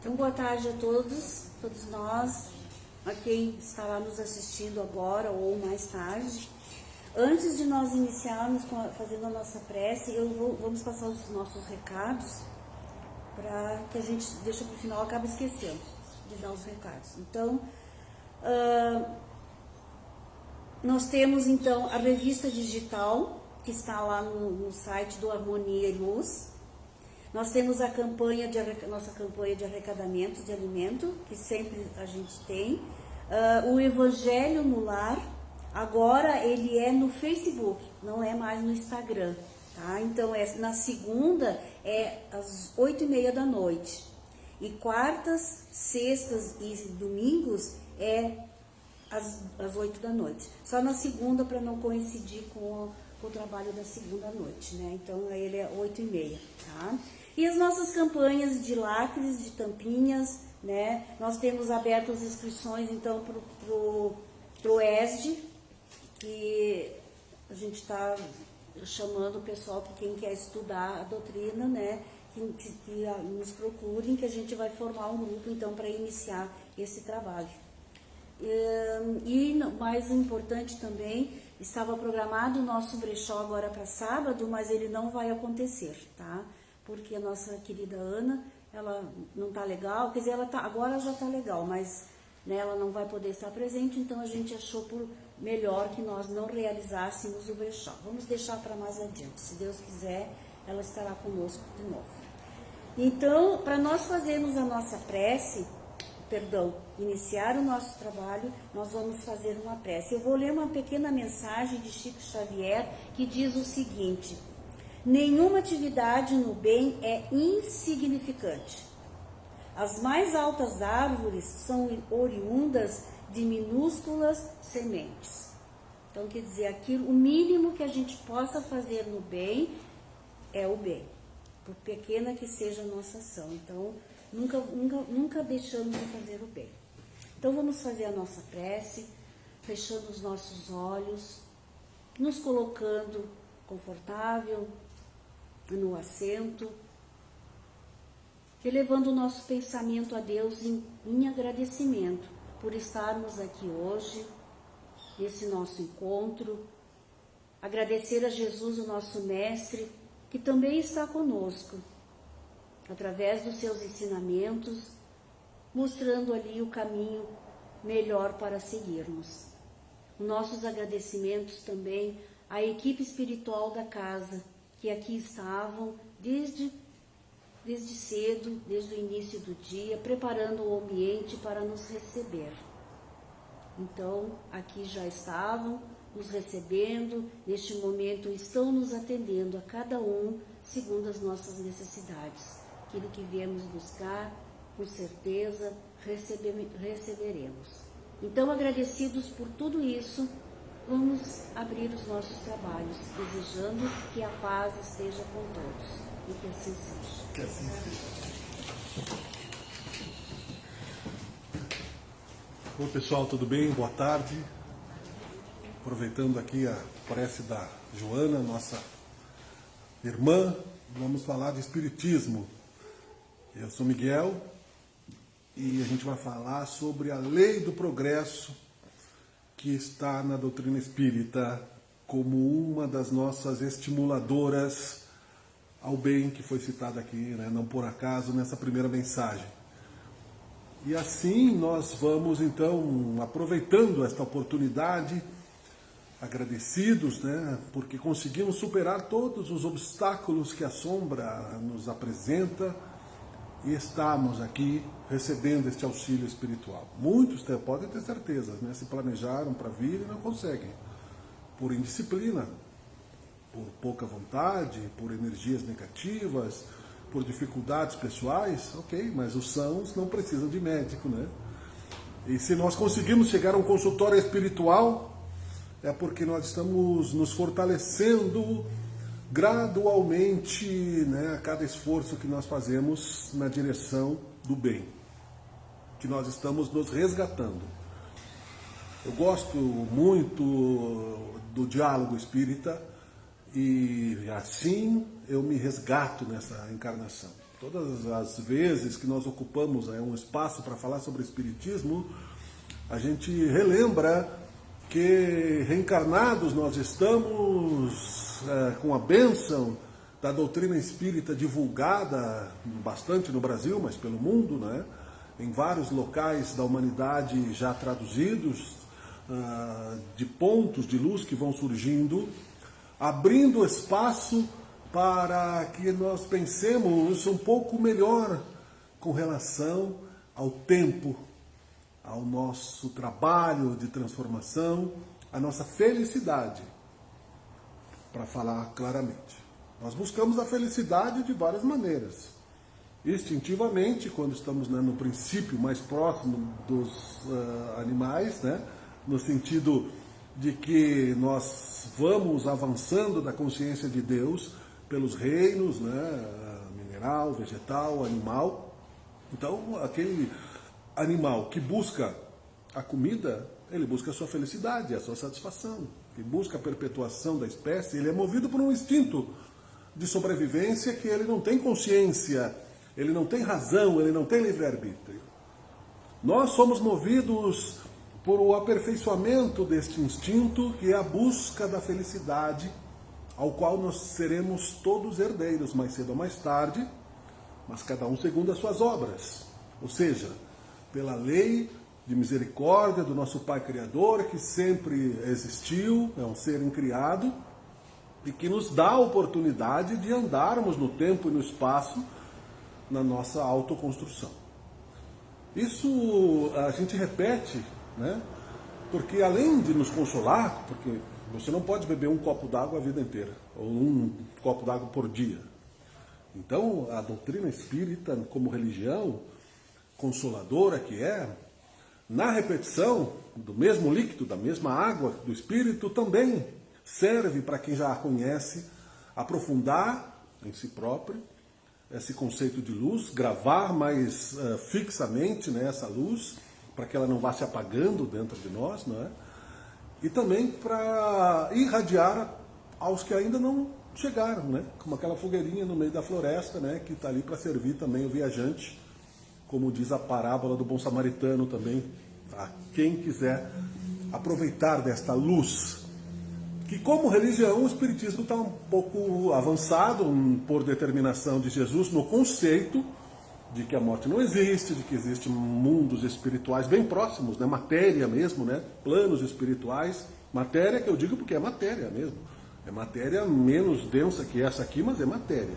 Então, boa tarde a todos nós, a quem estará nos assistindo agora ou mais tarde. Antes de nós iniciarmos fazendo a nossa prece, vamos passar os nossos recados, para que a gente deixa para o final, acaba esquecendo de dar os recados. Então, nós temos então a revista digital, que está lá no site do Harmonia e Luz. Nós temos a nossa campanha de arrecadamento de alimento, que sempre a gente tem. O Evangelho no Lar, agora ele é no Facebook, não é mais no Instagram. Tá? Então, na segunda é às 8h30 da noite. E quartas, sextas e domingos é às 8 da noite. Só na segunda, para não coincidir com o trabalho da segunda noite, né? Então, ele é 8h30, tá? E as nossas campanhas de lacres, de tampinhas, né? Nós temos aberto as inscrições, então, pro ESD, que a gente está chamando o pessoal, que quem quer estudar a doutrina, né? Que nos procurem, que a gente vai formar um grupo, então, para iniciar esse trabalho. E mais importante também, estava programado o nosso brechó agora para sábado, mas ele não vai acontecer, tá? Porque a nossa querida Ana, ela não tá legal, quer dizer, agora já tá legal, mas né, ela não vai poder estar presente, então a gente achou por melhor que nós não realizássemos o brechó. Vamos deixar para mais adiante, se Deus quiser, ela estará conosco de novo. Então, para nós fazermos a nossa prece, iniciar o nosso trabalho, nós vamos fazer uma prece. Eu vou ler uma pequena mensagem de Chico Xavier que diz o seguinte: nenhuma atividade no bem é insignificante. As mais altas árvores são oriundas de minúsculas sementes. Então, quer dizer, o mínimo que a gente possa fazer no bem é o bem, por pequena que seja a nossa ação. Então, nunca deixamos de fazer o bem. Então vamos fazer a nossa prece, fechando os nossos olhos, nos colocando confortável no assento, elevando o nosso pensamento a Deus em agradecimento por estarmos aqui hoje, nesse nosso encontro. Agradecer a Jesus, o nosso Mestre, que também está conosco, através dos seus ensinamentos, mostrando ali o caminho melhor para seguirmos. Nossos agradecimentos também à equipe espiritual da casa, que aqui estavam desde cedo, desde o início do dia, preparando o ambiente para nos receber. Então, aqui já estavam nos recebendo, neste momento estão nos atendendo a cada um segundo as nossas necessidades. Aquilo que viemos buscar, com certeza, receberemos. Então, agradecidos por tudo isso, vamos abrir os nossos trabalhos, desejando que a paz esteja com todos. E que assim seja. Que assim seja. Bom, pessoal, tudo bem? Boa tarde. Aproveitando aqui a prece da Joana, nossa irmã, vamos falar de Espiritismo. Eu sou Miguel e a gente vai falar sobre a lei do progresso que está na doutrina espírita como uma das nossas estimuladoras ao bem, que foi citada aqui, né, não por acaso, nessa primeira mensagem. E assim nós vamos então, aproveitando esta oportunidade, agradecidos, né, porque conseguimos superar todos os obstáculos que a sombra nos apresenta, e estamos aqui recebendo este auxílio espiritual. Muitos podem ter certeza, né? Se planejaram para vir e não conseguem, por indisciplina, por pouca vontade, por energias negativas, por dificuldades pessoais, ok, mas os sãos não precisam de médico, né? E se nós conseguimos chegar a um consultório espiritual, é porque nós estamos nos fortalecendo gradualmente, né, a cada esforço que nós fazemos na direção do bem, que nós estamos nos resgatando. Eu gosto muito do diálogo espírita e assim eu me resgato nessa encarnação. Todas as vezes que nós ocupamos um espaço para falar sobre Espiritismo, a gente relembra que reencarnados nós estamos com a bênção da doutrina espírita divulgada bastante no Brasil, mas pelo mundo, né? Em vários locais da humanidade já traduzidos, de pontos de luz que vão surgindo, abrindo espaço para que nós pensemos um pouco melhor com relação ao tempo, ao nosso trabalho de transformação, à nossa felicidade, para falar claramente. Nós buscamos a felicidade de várias maneiras. Instintivamente, quando estamos no princípio mais próximo dos animais, né? No sentido de que nós vamos avançando da consciência de Deus pelos reinos, né? Mineral, vegetal, animal. Então, aquele animal que busca a comida, ele busca a sua felicidade, a sua satisfação. Que busca a perpetuação da espécie, ele é movido por um instinto de sobrevivência que ele não tem consciência, ele não tem razão, ele não tem livre-arbítrio. Nós somos movidos por o aperfeiçoamento deste instinto, que é a busca da felicidade, ao qual nós seremos todos herdeiros, mais cedo ou mais tarde, mas cada um segundo as suas obras. Ou seja, pela lei de misericórdia do nosso Pai Criador, que sempre existiu, é um ser incriado, e que nos dá a oportunidade de andarmos no tempo e no espaço na nossa autoconstrução. Isso a gente repete, né? Porque além de nos consolar, porque você não pode beber um copo d'água a vida inteira, ou um copo d'água por dia. Então, a doutrina espírita, como religião consoladora que é, na repetição do mesmo líquido, da mesma água do Espírito, também serve para quem já a conhece aprofundar em si próprio esse conceito de luz, gravar mais fixamente, né, essa luz, para que ela não vá se apagando dentro de nós, não é? E também para irradiar aos que ainda não chegaram, né? Como aquela fogueirinha no meio da floresta, né, que está ali para servir também o viajante, como diz a parábola do bom samaritano também, a quem quiser aproveitar desta luz. Que como religião o Espiritismo está um pouco avançado por determinação de Jesus no conceito de que a morte não existe, de que existem mundos espirituais bem próximos, né? Matéria mesmo, né? Planos espirituais, matéria que eu digo porque é matéria mesmo, é matéria menos densa que essa aqui, mas é matéria.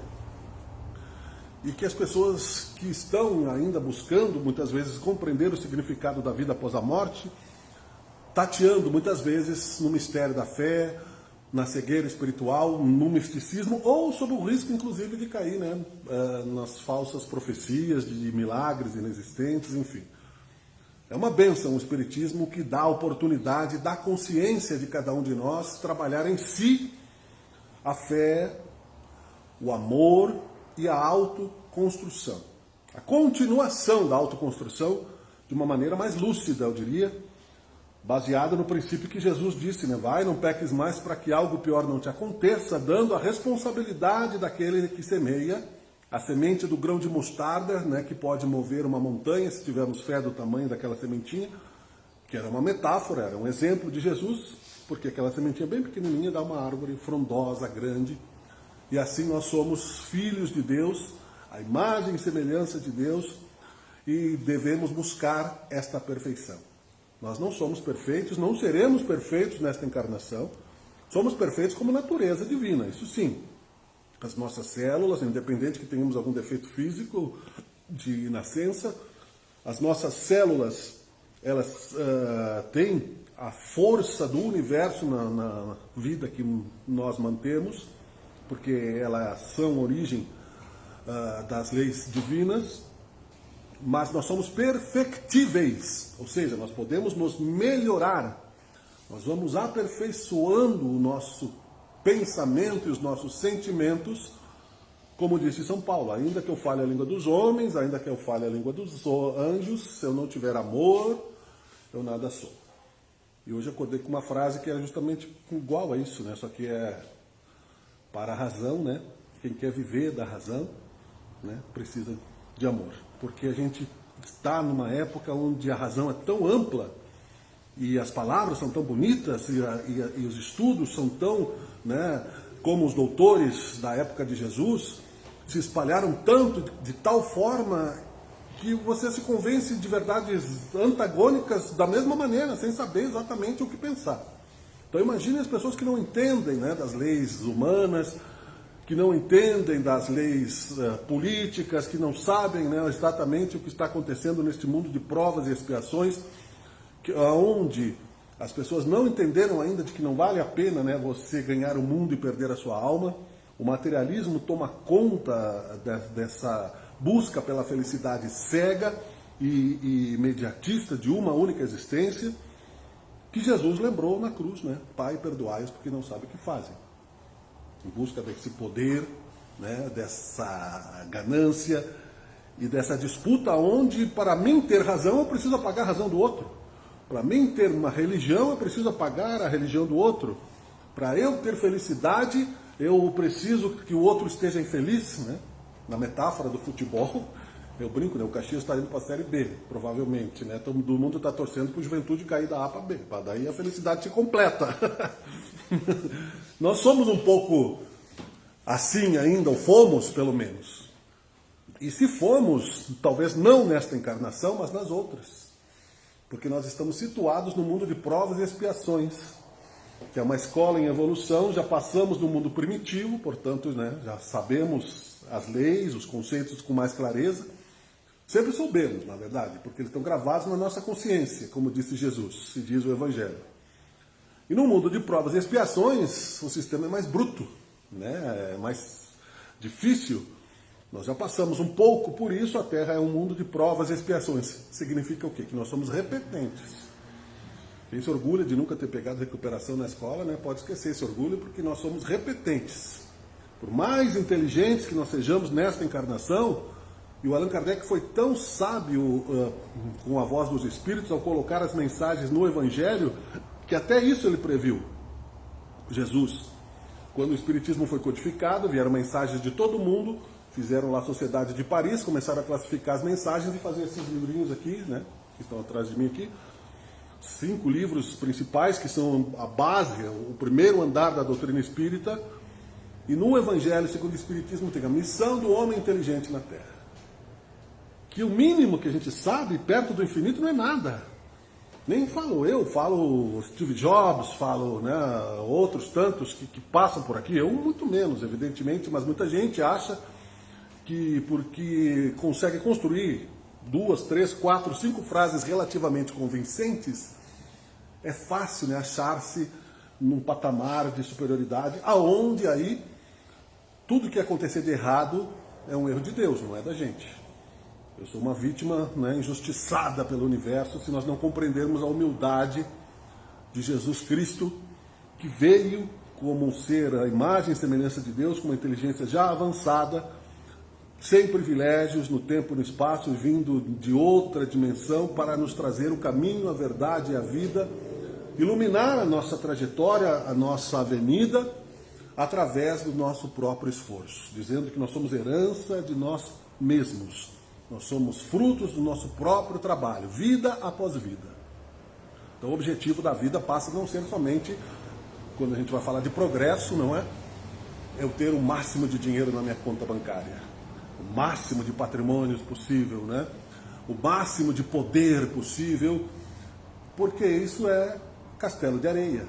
E que as pessoas que estão ainda buscando muitas vezes compreender o significado da vida após a morte, tateando muitas vezes no mistério da fé, na cegueira espiritual, no misticismo, ou sob o risco, inclusive, de cair, né, nas falsas profecias de milagres inexistentes, enfim. É uma bênção o Espiritismo que dá a oportunidade da consciência de cada um de nós trabalhar em si a fé, o amor e a autoconstrução. A continuação da autoconstrução de uma maneira mais lúcida, eu diria, baseada no princípio que Jesus disse, né? Vai, não peques mais para que algo pior não te aconteça, dando a responsabilidade daquele que semeia a semente do grão de mostarda, né? Que pode mover uma montanha, se tivermos fé do tamanho daquela sementinha, que era uma metáfora, era um exemplo de Jesus, porque aquela sementinha bem pequenininha dá uma árvore frondosa, grande, e assim nós somos filhos de Deus, a imagem e semelhança de Deus, e devemos buscar esta perfeição. Nós não somos perfeitos, não seremos perfeitos nesta encarnação. Somos perfeitos como natureza divina, isso sim. As nossas células, independente que tenhamos algum defeito físico de nascença, as nossas células, elas têm a força do universo na vida que nós mantemos, porque elas são origem das leis divinas. Mas nós somos perfectíveis, ou seja, nós podemos nos melhorar, nós vamos aperfeiçoando o nosso pensamento e os nossos sentimentos, como disse São Paulo, ainda que eu fale a língua dos homens, ainda que eu fale a língua dos anjos, se eu não tiver amor, eu nada sou. E hoje eu acordei com uma frase que é justamente igual a isso, né? Só que é para a razão, né? Quem quer viver da razão, né, precisa de amor. Porque a gente está numa época onde a razão é tão ampla e as palavras são tão bonitas e os estudos são tão, né, como os doutores da época de Jesus, se espalharam tanto de tal forma que você se convence de verdades antagônicas da mesma maneira, sem saber exatamente o que pensar. Então imagine as pessoas que não entendem, né, das leis humanas, que não entendem das leis políticas, que não sabem, né, exatamente o que está acontecendo neste mundo de provas e expiações, onde as pessoas não entenderam ainda de que não vale a pena, né, você ganhar o mundo e perder a sua alma. O materialismo toma conta dessa busca pela felicidade cega e imediatista de uma única existência, que Jesus lembrou na cruz, né? Pai, perdoai-os porque não sabem o que fazem. Em busca desse poder, né, dessa ganância e dessa disputa onde, para mim ter razão, eu preciso apagar a razão do outro. Para mim ter uma religião, eu preciso apagar a religião do outro. Para eu ter felicidade, eu preciso que o outro esteja infeliz, né? Na metáfora do futebol, eu brinco, né? O Caxias está indo para a Série B, provavelmente, né? Todo mundo está torcendo para o Juventude cair da A para B, para daí a felicidade se completa. Nós somos um pouco assim ainda, ou fomos pelo menos. E se fomos, talvez não nesta encarnação, mas nas outras. Porque nós estamos situados no mundo de provas e expiações, que é uma escola em evolução. Já passamos do mundo primitivo, portanto, né, já sabemos as leis, os conceitos com mais clareza. Sempre soubemos, na verdade, porque eles estão gravados na nossa consciência, como disse Jesus, se diz o Evangelho. E no mundo de provas e expiações, o sistema é mais bruto, né, é mais difícil. Nós já passamos um pouco por isso. A Terra é um mundo de provas e expiações. Significa o quê? Que nós somos repetentes. Quem se orgulha de nunca ter pegado recuperação na escola, né, pode esquecer esse orgulho, porque nós somos repetentes. Por mais inteligentes que nós sejamos nesta encarnação, e o Allan Kardec foi tão sábio com a voz dos Espíritos ao colocar as mensagens no Evangelho, que até isso ele previu. Jesus, quando o Espiritismo foi codificado, vieram mensagens de todo mundo, fizeram lá a Sociedade de Paris, começaram a classificar as mensagens e fazer esses livrinhos aqui, né, que estão atrás de mim aqui. 5 livros principais, que são a base, o primeiro andar da doutrina espírita. E no Evangelho segundo o Espiritismo tem a missão do homem inteligente na Terra. Que o mínimo que a gente sabe, perto do infinito, não é nada. Nem falo eu, falo Steve Jobs, falo, né, outros tantos que passam por aqui. Eu muito menos, evidentemente, mas muita gente acha que porque consegue construir 2, 3, 4, 5 frases relativamente convincentes, é fácil, né, achar-se num patamar de superioridade, aonde aí tudo que acontecer de errado é um erro de Deus, não é da gente. Eu sou uma vítima, né, injustiçada pelo universo, se nós não compreendermos a humildade de Jesus Cristo, que veio como um ser, a imagem e semelhança de Deus, com uma inteligência já avançada, sem privilégios no tempo e no espaço, vindo de outra dimensão para nos trazer o caminho, a verdade e a vida, iluminar a nossa trajetória, a nossa avenida, através do nosso próprio esforço, dizendo que nós somos herança de nós mesmos, nós somos frutos do nosso próprio trabalho, vida após vida. Então o objetivo da vida passa a não ser somente, quando a gente vai falar de progresso, não é? Eu ter o máximo de dinheiro na minha conta bancária, o máximo de patrimônios possível, né? O máximo de poder possível, porque isso é castelo de areia.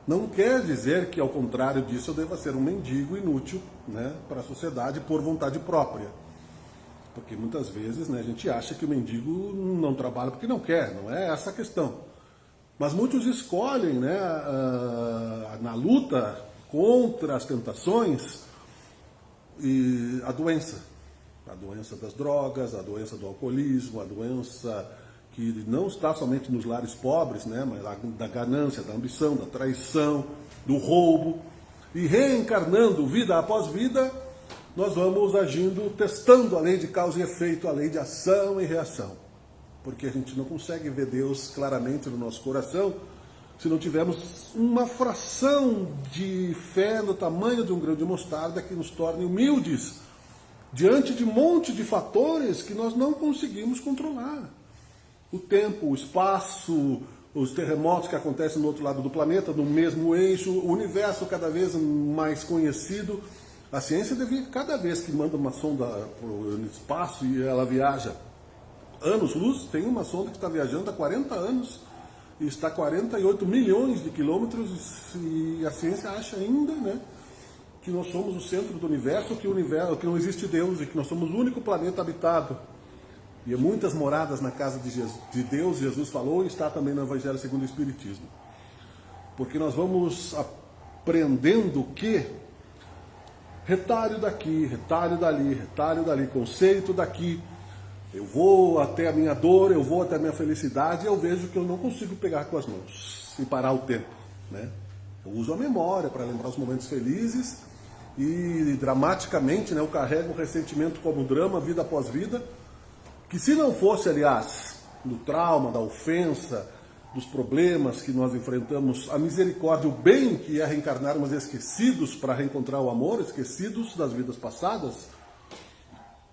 Não quer dizer que, ao contrário disso, eu deva ser um mendigo inútil, né, para a sociedade por vontade própria. Porque muitas vezes, né, a gente acha que o mendigo não trabalha porque não quer, não é essa a questão. Mas muitos escolhem, né, na luta contra as tentações, e a doença das drogas, a doença do alcoolismo, a doença que não está somente nos lares pobres, né, mas da ganância, da ambição, da traição, do roubo. E reencarnando vida após vida, nós vamos agindo, testando a lei de causa e efeito, a lei de ação e reação. Porque a gente não consegue ver Deus claramente no nosso coração se não tivermos uma fração de fé no tamanho de um grão de mostarda que nos torne humildes diante de um monte de fatores que nós não conseguimos controlar. O tempo, o espaço, os terremotos que acontecem no outro lado do planeta, no mesmo eixo, o universo cada vez mais conhecido. A ciência cada vez que manda uma sonda para o espaço e ela viaja anos-luz, tem uma sonda que está viajando há 40 anos e está a 48 milhões de quilômetros, e a ciência acha ainda, né, que nós somos o centro do universo, que não existe Deus e que nós somos o único planeta habitado. E muitas moradas na casa de Deus, Jesus falou, e está também no Evangelho segundo o Espiritismo. Porque nós vamos aprendendo que retalho daqui, retalho dali, conceito daqui. Eu vou até a minha dor, eu vou até a minha felicidade, e eu vejo que eu não consigo pegar com as mãos e parar o tempo, né? Eu uso a memória para lembrar os momentos felizes e dramaticamente, né, eu carrego o ressentimento como drama, vida após vida, que se não fosse, aliás, do trauma, da ofensa, dos problemas que nós enfrentamos, a misericórdia, o bem que é reencarnarmos esquecidos para reencontrar o amor, esquecidos das vidas passadas.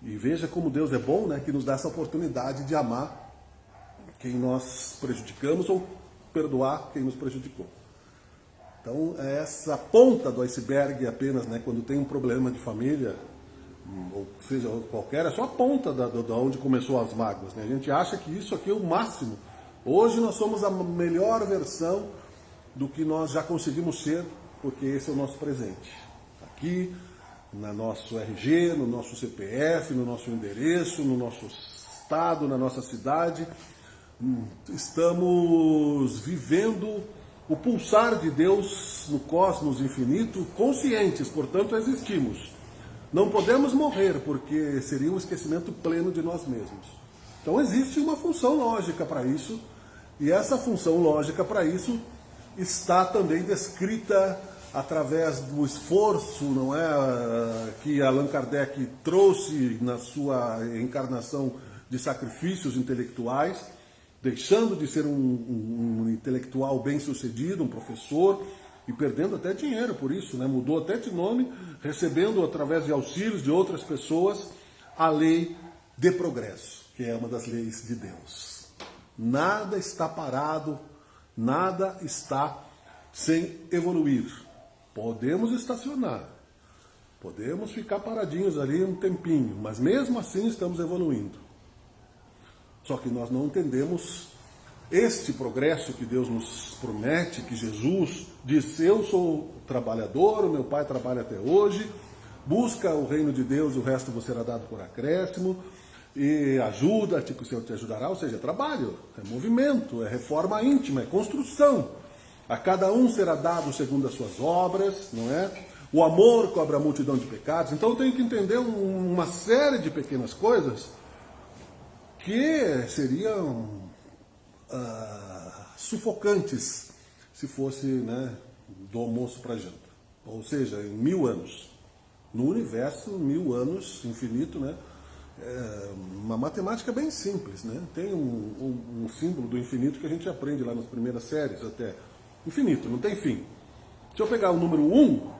E veja como Deus é bom, né, que nos dá essa oportunidade de amar quem nós prejudicamos ou perdoar quem nos prejudicou. Então, é essa ponta do iceberg apenas, né, quando tem um problema de família, ou seja qualquer, é só a ponta da onde começou as mágoas, né? A gente acha que isso aqui é o máximo. Hoje nós somos a melhor versão do que nós já conseguimos ser, porque esse é o nosso presente. Aqui, no nosso RG, no nosso CPF, no nosso endereço, no nosso estado, na nossa cidade, estamos vivendo o pulsar de Deus no cosmos infinito, conscientes, portanto existimos. Não podemos morrer, porque seria um esquecimento pleno de nós mesmos. Então existe uma função lógica para isso, e essa função lógica para isso está também descrita através do esforço, não é, que Allan Kardec trouxe na sua encarnação de sacrifícios intelectuais, deixando de ser um intelectual bem-sucedido, um professor, e perdendo até dinheiro por isso, né? Mudou até de nome, recebendo através de auxílios de outras pessoas a lei de progresso, que é uma das leis de Deus. Nada está parado, nada está sem evoluir. Podemos estacionar, podemos ficar paradinhos ali um tempinho, mas mesmo assim estamos evoluindo. Só que nós não entendemos este progresso que Deus nos promete, que Jesus disse: eu sou trabalhador, o meu pai trabalha até hoje, busca o reino de Deus e o resto vos será dado por acréscimo, e ajuda-te que o Senhor te ajudará, ou seja, é trabalho, é movimento, é reforma íntima, é construção. A cada um será dado segundo as suas obras, não é? O amor cobre a multidão de pecados. Então eu tenho que entender uma série de pequenas coisas que seriam sufocantes se fosse, né, do almoço para a janta. Ou seja, em 1000 anos. No universo, 1000 anos, infinito, né? É uma matemática bem simples, né? Tem um símbolo do infinito que a gente aprende lá nas primeiras séries até. Infinito, não tem fim. Se eu pegar o número 1,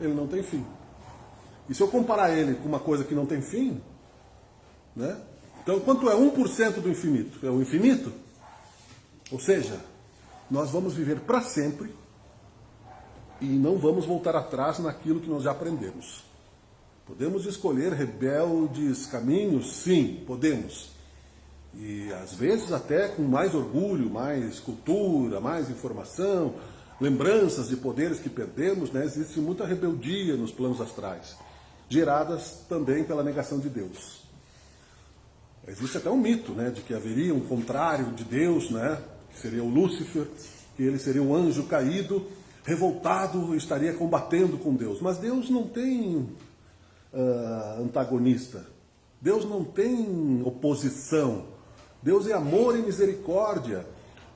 ele não tem fim. E se eu comparar ele com uma coisa que não tem fim, né? Então, quanto é 1% do infinito? É o infinito? Ou seja, nós vamos viver para sempre e não vamos voltar atrás naquilo que nós já aprendemos. Podemos escolher rebeldes caminhos? Sim, podemos. E às vezes até com mais orgulho, mais cultura, mais informação, lembranças de poderes que perdemos, né? Existe muita rebeldia nos planos astrais, geradas também pela negação de Deus. Existe até um mito, né, de que haveria um contrário de Deus, né, que seria o Lúcifer, que ele seria um anjo caído, revoltado e estaria combatendo com Deus. Mas Deus não tem antagonista. Deus não tem oposição. Deus é amor e misericórdia.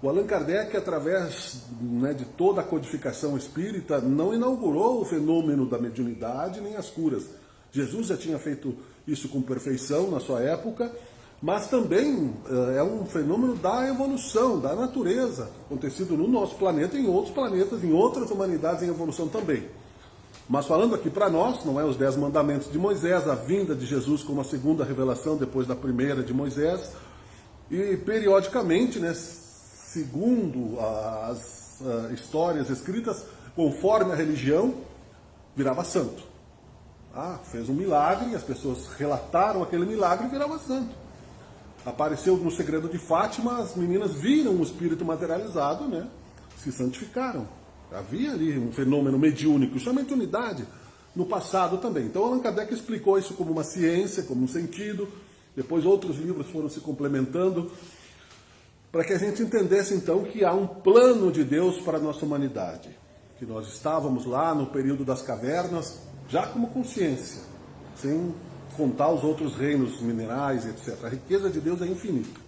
O Allan Kardec, através, né, de toda a codificação espírita, não inaugurou o fenômeno da mediunidade nem as curas. Jesus já tinha feito isso com perfeição na sua época, mas também é um fenômeno da evolução, da natureza, acontecido no nosso planeta e em outros planetas, em outras humanidades em evolução também. Mas falando aqui para nós, não é os 10 mandamentos de Moisés, a vinda de Jesus como a segunda revelação depois da primeira de Moisés, e periodicamente, né, segundo as histórias escritas, conforme a religião, virava santo. Fez um milagre, as pessoas relataram aquele milagre e virava santo. Apareceu no segredo de Fátima, as meninas viram o espírito materializado, né, se santificaram. Havia ali um fenômeno mediúnico, chama mediunidade, no passado também. Então Allan Kardec explicou isso como uma ciência, como um sentido. Depois outros livros foram se complementando, para que a gente entendesse então que há um plano de Deus para a nossa humanidade. Que nós estávamos lá no período das cavernas, já como consciência, sem contar os outros reinos minerais, etc. A riqueza de Deus é infinita.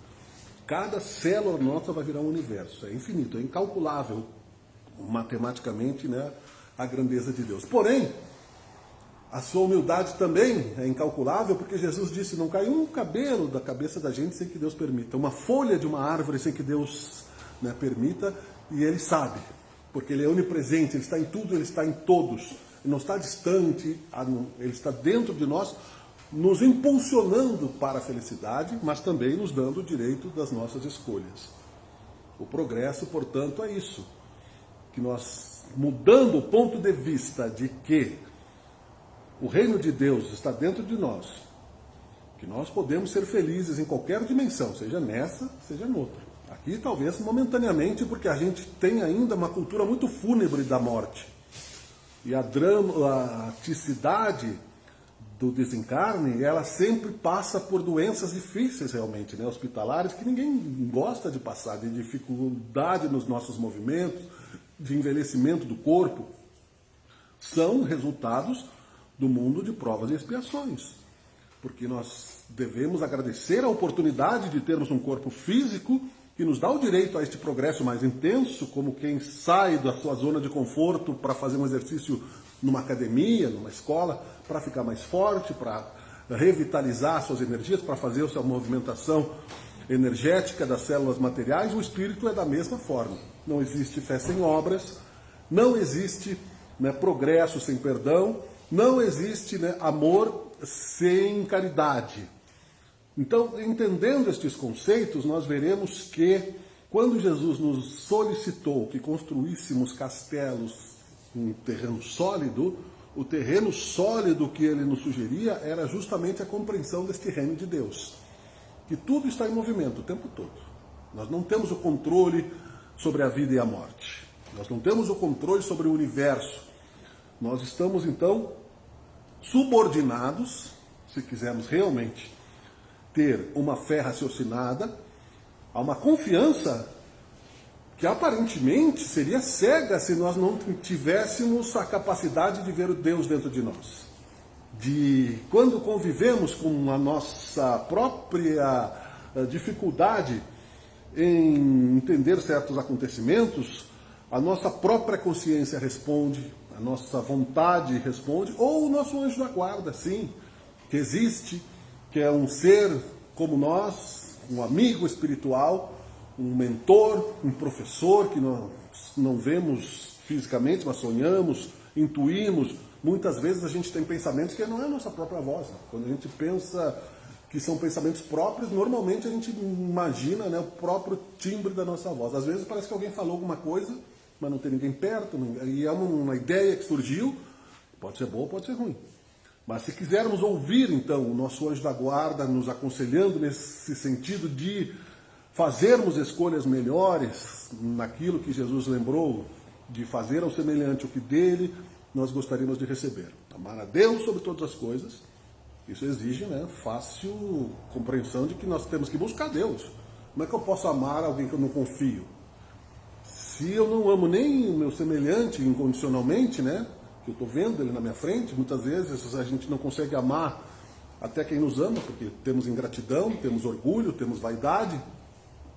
Cada célula nossa vai virar um universo, é infinito, é incalculável matematicamente, né, a grandeza de Deus. Porém, a sua humildade também é incalculável, porque Jesus disse, não cai um cabelo da cabeça da gente sem que Deus permita, uma folha de uma árvore sem que Deus, né, permita, e Ele sabe, porque Ele é onipresente, Ele está em tudo, Ele está em todos, Ele não está distante, Ele está dentro de nós, nos impulsionando para a felicidade, mas também nos dando o direito das nossas escolhas. O progresso, portanto, é isso, que nós, mudando o ponto de vista de que o reino de Deus está dentro de nós, que nós podemos ser felizes em qualquer dimensão, seja nessa, seja noutra. Aqui talvez momentaneamente, porque a gente tem ainda uma cultura muito fúnebre da morte. E a dramaticidade do desencarne, ela sempre passa por doenças difíceis realmente, né, hospitalares, que ninguém gosta de passar, de dificuldade nos nossos movimentos, de envelhecimento do corpo. São resultados do mundo de provas e expiações. Porque nós devemos agradecer a oportunidade de termos um corpo físico que nos dá o direito a este progresso mais intenso, como quem sai da sua zona de conforto para fazer um exercício numa academia, numa escola, para ficar mais forte, para revitalizar suas energias, para fazer a sua movimentação energética das células materiais. O espírito é da mesma forma. Não existe fé sem obras, não existe, né, progresso sem perdão, não existe, né, amor sem caridade. Então, entendendo estes conceitos, nós veremos que quando Jesus nos solicitou que construíssemos castelos em terreno sólido, o terreno sólido que ele nos sugeria era justamente a compreensão deste reino de Deus. Que tudo está em movimento o tempo todo. Nós não temos o controle sobre a vida e a morte. Nós não temos o controle sobre o universo. Nós estamos, então, subordinados, se quisermos realmente ter uma fé raciocinada, a uma confiança que aparentemente seria cega se nós não tivéssemos a capacidade de ver o Deus dentro de nós. De quando convivemos com a nossa própria dificuldade em entender certos acontecimentos, a nossa própria consciência responde, a nossa vontade responde, ou o nosso anjo da guarda, sim, que existe, que é um ser como nós, um amigo espiritual, um mentor, um professor que nós não vemos fisicamente, mas sonhamos, intuímos. Muitas vezes a gente tem pensamentos que não é a nossa própria voz. Né? Quando a gente pensa que são pensamentos próprios, normalmente a gente imagina, né, o próprio timbre da nossa voz. Às vezes parece que alguém falou alguma coisa, mas não tem ninguém perto, e é uma ideia que surgiu, pode ser boa, pode ser ruim. Mas se quisermos ouvir, então, o nosso anjo da guarda nos aconselhando nesse sentido de fazermos escolhas melhores naquilo que Jesus lembrou, de fazer ao semelhante o que dele nós gostaríamos de receber. Amar a Deus sobre todas as coisas, isso exige, né, fácil compreensão de que nós temos que buscar Deus. Como é que eu posso amar alguém que eu não confio? Se eu não amo nem o meu semelhante incondicionalmente, né, que eu estou vendo ele na minha frente, muitas vezes a gente não consegue amar até quem nos ama, porque temos ingratidão, temos orgulho, temos vaidade,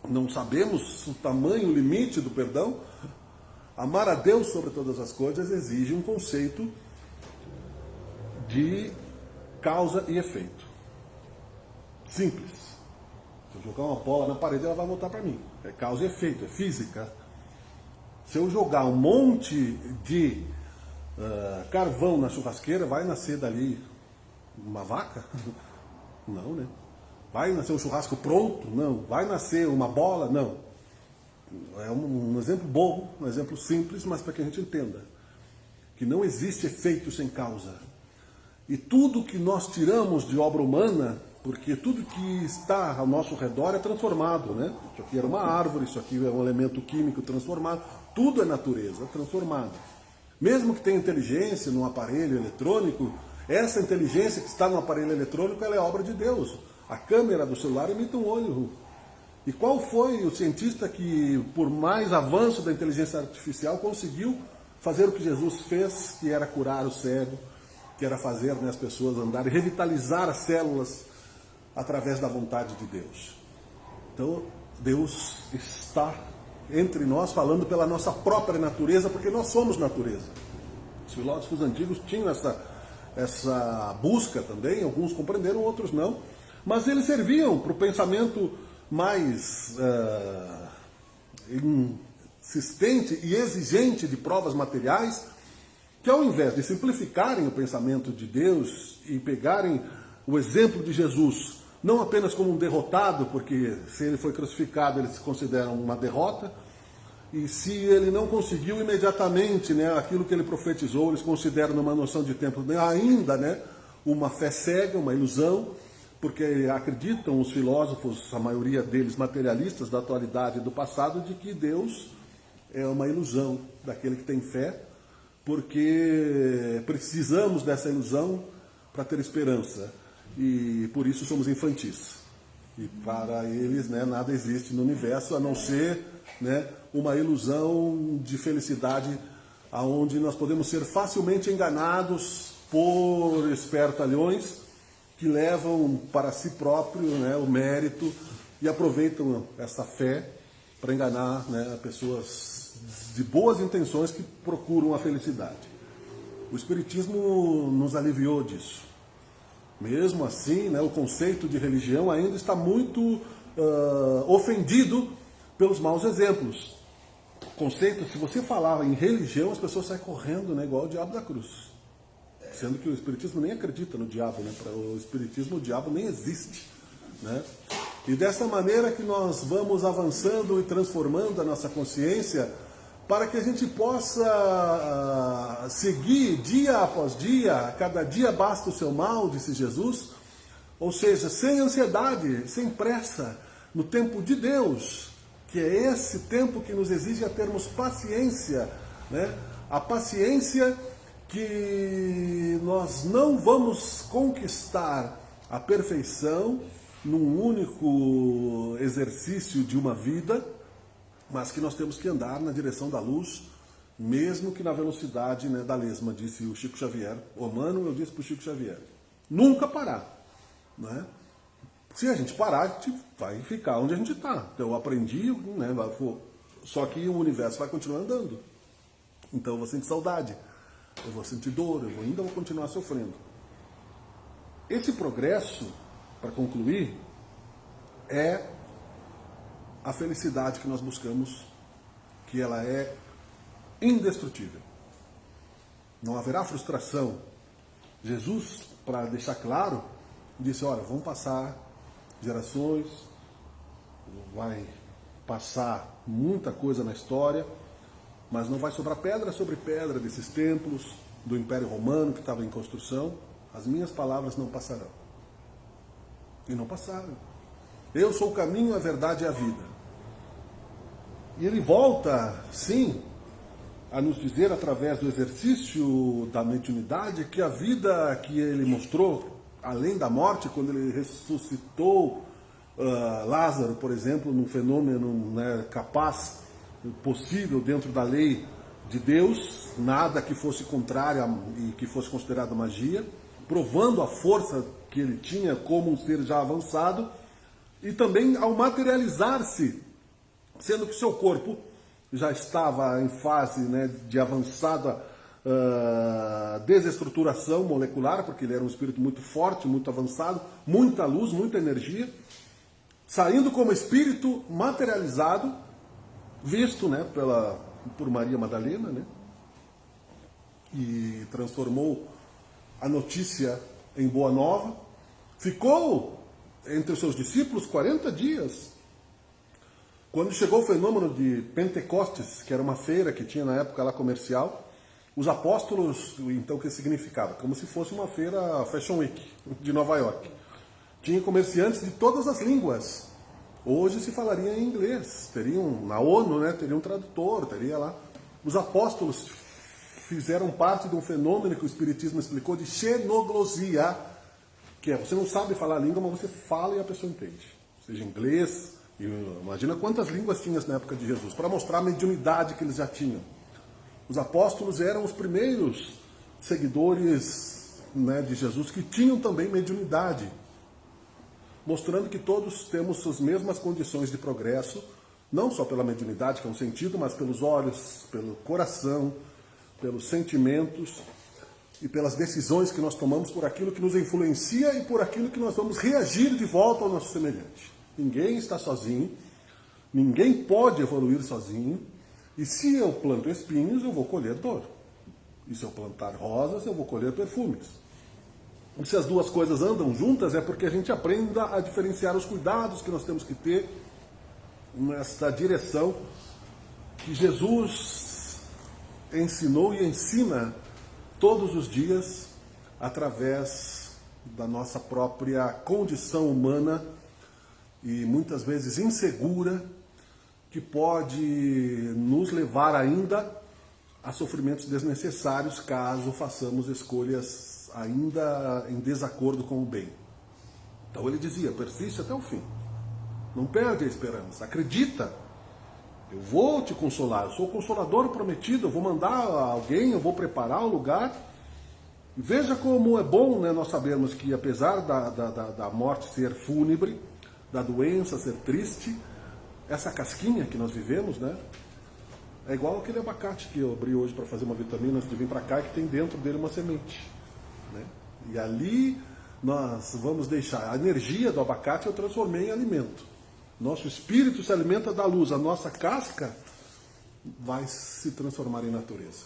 não sabemos o tamanho, o limite do perdão. Amar a Deus sobre todas as coisas exige um conceito de causa e efeito. Simples. Se eu jogar uma bola na parede, ela vai voltar para mim. É causa e efeito, é física. Se eu jogar um monte de carvão na churrasqueira, vai nascer dali uma vaca? Não, né? Vai nascer um churrasco pronto? Não. Vai nascer uma bola? Não. É um exemplo bobo, um exemplo simples, mas para que a gente entenda que não existe efeito sem causa. E tudo que nós tiramos de obra humana, porque tudo que está ao nosso redor é transformado, né? Isso aqui era uma árvore, isso aqui é um elemento químico transformado, tudo é natureza transformada. Mesmo que tenha inteligência num aparelho eletrônico, essa inteligência que está no aparelho eletrônico, ela é obra de Deus. A câmera do celular imita um olho. E qual foi o cientista que, por mais avanço da inteligência artificial, conseguiu fazer o que Jesus fez, que era curar o cego, que era fazer, né, as pessoas andarem, revitalizar as células através da vontade de Deus. Então, Deus está entre nós falando pela nossa própria natureza, porque nós somos natureza. Os filósofos antigos tinham essa busca também, alguns compreenderam, outros não, mas eles serviam para o pensamento mais insistente e exigente de provas materiais, que ao invés de simplificarem o pensamento de Deus e pegarem o exemplo de Jesus, não apenas como um derrotado, porque se ele foi crucificado eles consideram uma derrota, e se ele não conseguiu imediatamente, né, aquilo que ele profetizou, eles consideram numa noção de tempo ainda, né, uma fé cega, uma ilusão, porque acreditam os filósofos, a maioria deles materialistas da atualidade e do passado, de que Deus é uma ilusão daquele que tem fé, porque precisamos dessa ilusão para ter esperança, e por isso somos infantis. E para eles, né, nada existe no universo a não ser, né, uma ilusão de felicidade, aonde nós podemos ser facilmente enganados por espertalhões que levam para si próprio, né, o mérito e aproveitam essa fé para enganar, né, pessoas de boas intenções que procuram a felicidade. O Espiritismo nos aliviou disso. Mesmo assim, né, o conceito de religião ainda está muito ofendido pelos maus exemplos. O conceito, se você falar em religião, as pessoas saem correndo, né, igual o diabo da cruz. Sendo que o Espiritismo nem acredita no diabo, né? Para o Espiritismo o diabo nem existe, né? E dessa maneira que nós vamos avançando e transformando a nossa consciência para que a gente possa seguir dia após dia, cada dia basta o seu mal, disse Jesus, ou seja, sem ansiedade, sem pressa, no tempo de Deus, que é esse tempo que nos exige a termos paciência, né? A paciência que nós não vamos conquistar a perfeição num único exercício de uma vida, mas que nós temos que andar na direção da luz, mesmo que na velocidade, né, da lesma, disse o Chico Xavier. O Mano, eu disse para o Chico Xavier, nunca parar, né? Se a gente parar, a gente vai ficar onde a gente está. Eu aprendi, né, só que o universo vai continuar andando. Então eu vou sentir saudade, eu vou sentir dor, eu ainda vou continuar sofrendo. Esse progresso, para concluir, é a felicidade que nós buscamos, que ela é indestrutível. Não haverá frustração. Jesus, para deixar claro, disse, olha, vão passar gerações, vai passar muita coisa na história, mas não vai sobrar pedra sobre pedra desses templos do Império Romano que estava em construção. As minhas palavras não passarão. E não passaram. Eu sou o caminho, a verdade e a vida. E ele volta, sim, a nos dizer através do exercício da mediunidade que a vida que ele mostrou, além da morte, quando ele ressuscitou Lázaro, por exemplo, num fenômeno, né, capaz, possível dentro da lei de Deus, nada que fosse contrário e que fosse considerado magia, provando a força que ele tinha como um ser já avançado, e também ao materializar-se, sendo que seu corpo já estava em fase, né, de avançada desestruturação molecular, porque ele era um espírito muito forte, muito avançado, muita luz, muita energia, saindo como espírito materializado, visto, né, por Maria Madalena, né? e transformou a notícia em boa nova. Ficou entre os seus discípulos 40 dias. Quando chegou o fenômeno de Pentecostes, que era uma feira que tinha na época lá comercial, os apóstolos, então, o que significava? Como se fosse uma feira Fashion Week de Nova York. Tinha comerciantes de todas as línguas. Hoje se falaria em inglês. Teriam, na ONU, né, teria um tradutor, teria lá. Os apóstolos fizeram parte de um fenômeno que o Espiritismo explicou de xenoglosia, que é, você não sabe falar a língua, mas você fala e a pessoa entende. Seja inglês, imagina quantas línguas tinha na época de Jesus, para mostrar a mediunidade que eles já tinham. Os apóstolos eram os primeiros seguidores, né, de Jesus que tinham também mediunidade, mostrando que todos temos as mesmas condições de progresso, não só pela mediunidade, que é um sentido, mas pelos olhos, pelo coração, pelos sentimentos e pelas decisões que nós tomamos, por aquilo que nos influencia e por aquilo que nós vamos reagir de volta ao nosso semelhante. Ninguém está sozinho, ninguém pode evoluir sozinho, e se eu planto espinhos, eu vou colher dor. E se eu plantar rosas, eu vou colher perfumes. E se as duas coisas andam juntas, é porque a gente aprenda a diferenciar os cuidados que nós temos que ter nesta direção que Jesus ensinou e ensina todos os dias através da nossa própria condição humana e muitas vezes insegura, que pode nos levar ainda a sofrimentos desnecessários caso façamos escolhas ainda em desacordo com o bem. Então ele dizia, persiste até o fim. Não perde a esperança, acredita. Eu vou te consolar, eu sou o consolador prometido, eu vou mandar alguém, eu vou preparar o lugar. Veja como é bom, né, nós sabermos que apesar da morte ser fúnebre, da doença ser triste, essa casquinha que nós vivemos, né, é igual aquele abacate que eu abri hoje para fazer uma vitamina antes de vir para cá, que tem dentro dele uma semente, né? E ali nós vamos deixar a energia do abacate, eu transformei em alimento. Nosso espírito se alimenta da luz, a nossa casca vai se transformar em natureza.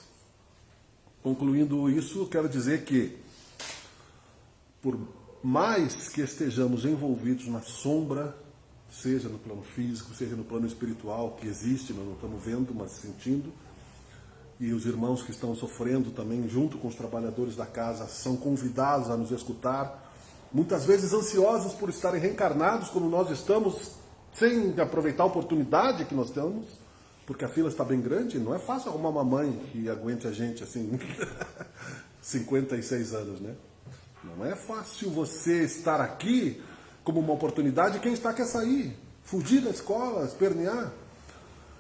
Concluindo isso, quero dizer que, por mais que estejamos envolvidos na sombra, seja no plano físico, seja no plano espiritual, que existe, nós não estamos vendo, mas sentindo, e os irmãos que estão sofrendo também, junto com os trabalhadores da casa, são convidados a nos escutar, muitas vezes ansiosos por estarem reencarnados, como nós estamos, sem aproveitar a oportunidade que nós temos, porque a fila está bem grande. Não é fácil arrumar uma mãe que aguente a gente assim, 56 anos, né? Não é fácil você estar aqui como uma oportunidade, quem está quer sair, fugir da escola, espernear,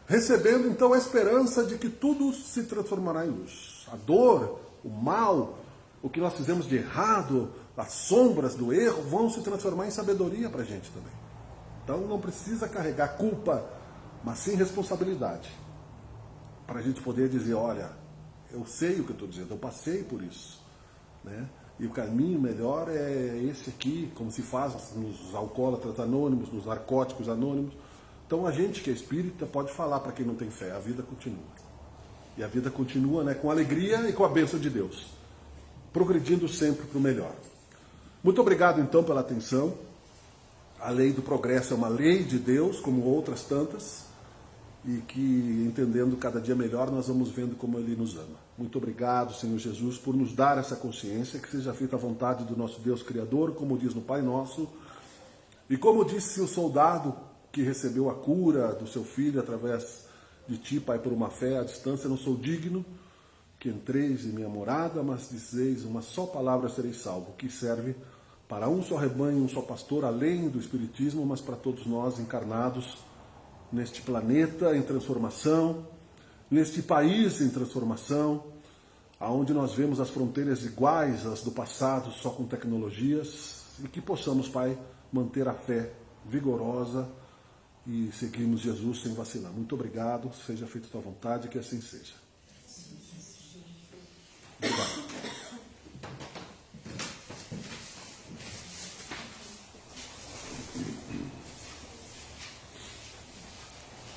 recebendo então a esperança de que tudo se transformará em luz. A dor, o mal, o que nós fizemos de errado, as sombras do erro vão se transformar em sabedoria para a gente também. Então não precisa carregar culpa, mas sim responsabilidade, para a gente poder dizer, olha, eu sei o que eu estou dizendo, eu passei por isso, né? E o caminho melhor é esse aqui, como se faz nos alcoólatras anônimos, nos narcóticos anônimos. Então a gente que é espírita pode falar para quem não tem fé, a vida continua. E a vida continua, né, com alegria e com a bênção de Deus, progredindo sempre para o melhor. Muito obrigado então pela atenção. A lei do progresso é uma lei de Deus, como outras tantas, e que, entendendo cada dia melhor, nós vamos vendo como Ele nos ama. Muito obrigado, Senhor Jesus, por nos dar essa consciência, que seja feita a vontade do nosso Deus Criador, como diz no Pai Nosso, e como disse o soldado que recebeu a cura do seu filho através de Ti, Pai, por uma fé à distância, não sou digno que entreis em minha morada, mas dizeis uma só palavra sereis salvo, que serve para um só rebanho, um só pastor, além do Espiritismo, mas para todos nós encarnados neste planeta em transformação, neste país em transformação, aonde nós vemos as fronteiras iguais às do passado, só com tecnologias, e que possamos, Pai, manter a fé vigorosa e seguirmos Jesus sem vacilar. Muito obrigado, seja feita a tua vontade, que assim seja. Obrigado.